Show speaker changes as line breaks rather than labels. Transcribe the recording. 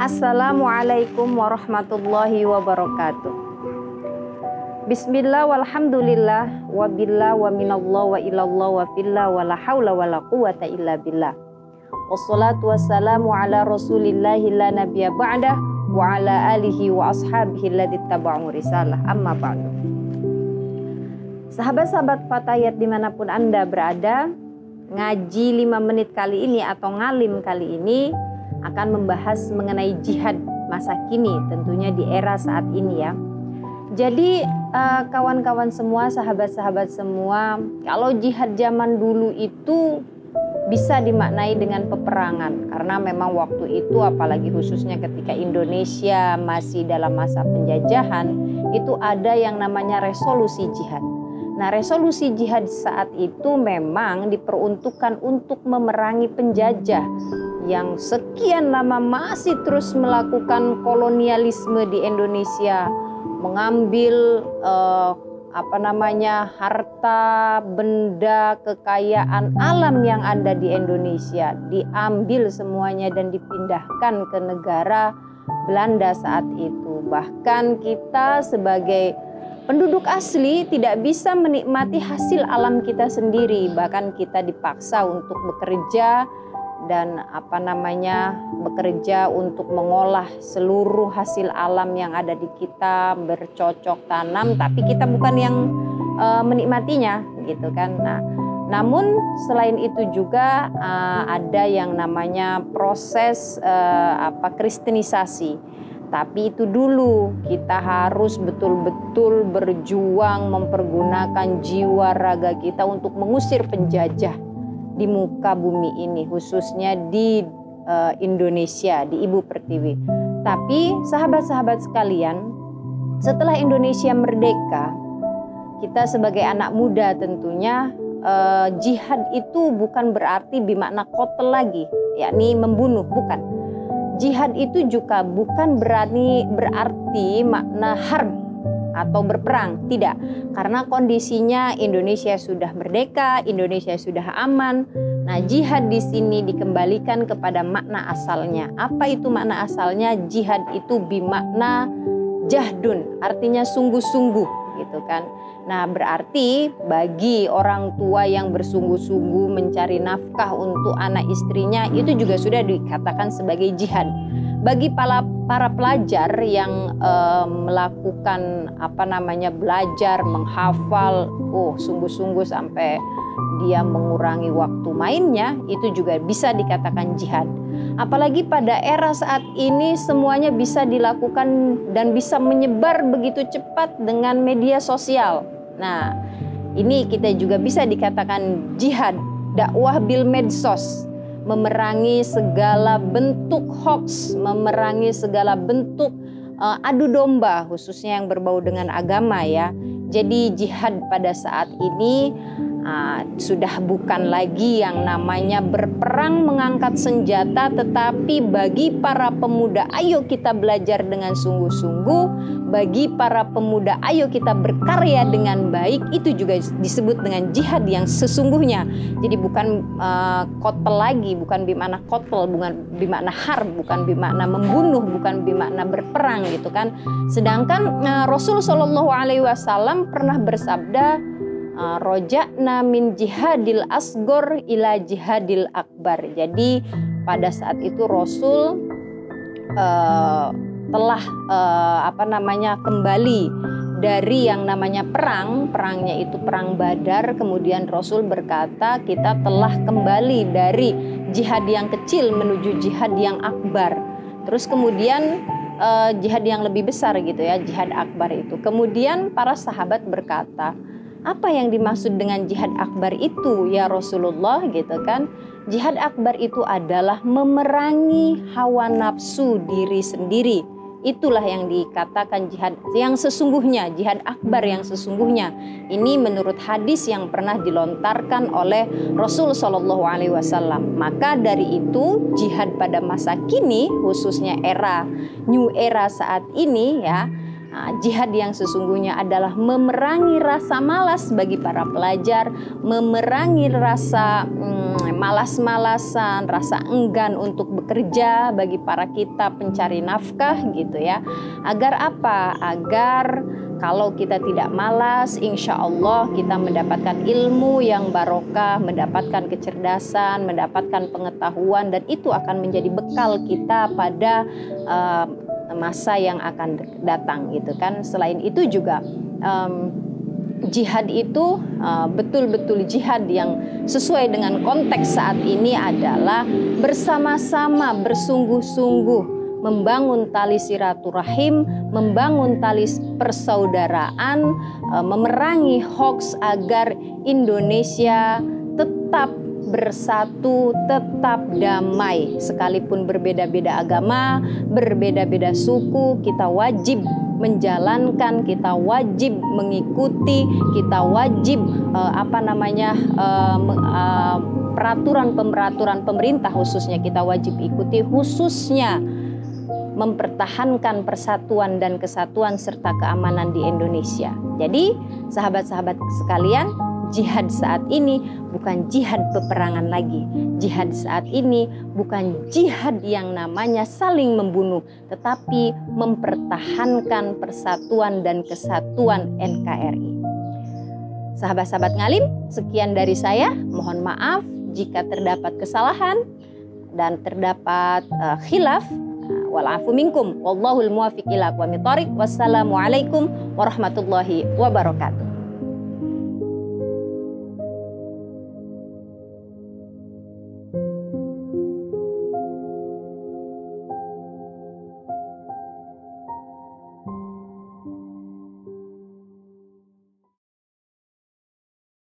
Assalamualaikum warahmatullahi wabarakatuh. Bismillah walhamdulillah wa billah wa minallah wa ilallah wa fillah wa la hawla wa la quwata illa billah. Wassalatu wassalamu ala rasulillahi la nabiyya ba'dah wa ala alihi wa ashabihi alladzi taba'u risalah, amma ba'du. Sahabat-sahabat Fatayat dimanapun Anda berada, ngaji 5 menit kali ini atau ngalim kali ini akan membahas mengenai jihad masa kini, tentunya di era saat ini ya. Jadi kawan-kawan semua, sahabat-sahabat semua, kalau jihad zaman dulu itu bisa dimaknai dengan peperangan, karena memang waktu itu apalagi khususnya ketika Indonesia masih dalam masa penjajahan, itu ada yang namanya resolusi jihad. Nah, resolusi jihad saat itu memang diperuntukkan untuk memerangi penjajah yang sekian lama masih terus melakukan kolonialisme di Indonesia, mengambil harta, benda, kekayaan alam yang ada di Indonesia, diambil semuanya dan dipindahkan ke negara Belanda saat itu. Bahkan kita sebagai penduduk asli tidak bisa menikmati hasil alam kita sendiri, bahkan kita dipaksa untuk bekerja dan bekerja untuk mengolah seluruh hasil alam yang ada di kita, bercocok tanam, tapi kita bukan yang menikmatinya gitu kan. Nah, namun selain itu juga ada yang namanya proses kristenisasi. Tapi itu dulu kita harus betul-betul berjuang, mempergunakan jiwa raga kita untuk mengusir penjajah di muka bumi ini, khususnya di Indonesia, di Ibu Pertiwi. Tapi sahabat-sahabat sekalian, setelah Indonesia merdeka, kita sebagai anak muda tentunya jihad itu bukan berarti bermakna qatl lagi, yakni membunuh, bukan. Jihad itu juga bukan berarti makna harb atau berperang, tidak. Karena kondisinya Indonesia sudah merdeka, Indonesia sudah aman. Nah, jihad di sini dikembalikan kepada makna asalnya. Apa itu makna asalnya? Jihad itu bermakna jahdun, artinya sungguh-sungguh gitu kan. Nah, berarti bagi orang tua yang bersungguh-sungguh mencari nafkah untuk anak istrinya, itu juga sudah dikatakan sebagai jihad. Bagi para pelajar yang melakukan belajar, menghafal, sungguh-sungguh sampai dia mengurangi waktu mainnya, itu juga bisa dikatakan jihad. Apalagi pada era saat ini semuanya bisa dilakukan dan bisa menyebar begitu cepat dengan media sosial. Nah, ini kita juga bisa dikatakan jihad, dakwah bil medsos, memerangi segala bentuk hoax, memerangi segala bentuk adu domba, khususnya yang berbau dengan agama ya. Jadi jihad pada saat ini sudah bukan lagi yang namanya berperang mengangkat senjata, tetapi bagi para pemuda, ayo kita belajar dengan sungguh-sungguh. Bagi para pemuda, ayo kita berkarya dengan baik. Itu juga disebut dengan jihad yang sesungguhnya. Jadi bukan qatl lagi, bukan bermakna qatl, bukan bermakna harb, bukan bermakna membunuh, bukan bermakna berperang gitu kan. Sedangkan Rasul Shallallahu Alaihi Wasallam pernah bersabda, roja'na min jihadil asgor ila jihadil akbar. Jadi pada saat itu Rasul telah kembali dari yang namanya perangnya itu perang Badar. Kemudian Rasul berkata, kita telah kembali dari jihad yang kecil menuju jihad yang akbar. Terus kemudian jihad yang lebih besar gitu ya, jihad akbar itu. Kemudian para sahabat berkata, apa yang dimaksud dengan jihad akbar itu ya Rasulullah gitu kan? Jihad akbar itu adalah memerangi hawa nafsu diri sendiri. Itulah yang dikatakan jihad yang sesungguhnya, jihad akbar yang sesungguhnya. Ini menurut hadis yang pernah dilontarkan oleh Rasul Shallallahu Alaihi Wasallam. Maka dari itu jihad pada masa kini, khususnya era new era saat ini ya, jihad yang sesungguhnya adalah memerangi rasa malas bagi para pelajar, memerangi rasa kemalas-malasan, rasa enggan untuk bekerja bagi para kita pencari nafkah gitu ya. Agar apa? Agar kalau kita tidak malas, insya Allah kita mendapatkan ilmu yang barokah, mendapatkan kecerdasan, mendapatkan pengetahuan, dan itu akan menjadi bekal kita pada masa yang akan datang gitu kan. Selain itu juga jihad itu betul-betul jihad yang sesuai dengan konteks saat ini adalah bersama-sama bersungguh-sungguh membangun tali silaturahim, membangun tali persaudaraan, memerangi hoax agar Indonesia tetap bersatu, tetap damai. Sekalipun berbeda-beda agama, berbeda-beda suku, kita wajib menjalankan, kita wajib mengikuti, kita wajib peraturan pemerintah khususnya kita wajib ikuti, khususnya mempertahankan persatuan dan kesatuan serta keamanan di Indonesia. Jadi sahabat-sahabat sekalian, jihad saat ini bukan jihad peperangan lagi. Jihad saat ini bukan jihad yang namanya saling membunuh, tetapi mempertahankan persatuan dan kesatuan NKRI. Sahabat-sahabat ngalim, sekian dari saya. Mohon maaf jika terdapat kesalahan dan terdapat khilaf. Walafu minkum, wallahul muwaffiq ila aqwamit thoriq. Wassalamualaikum warahmatullahi wabarakatuh.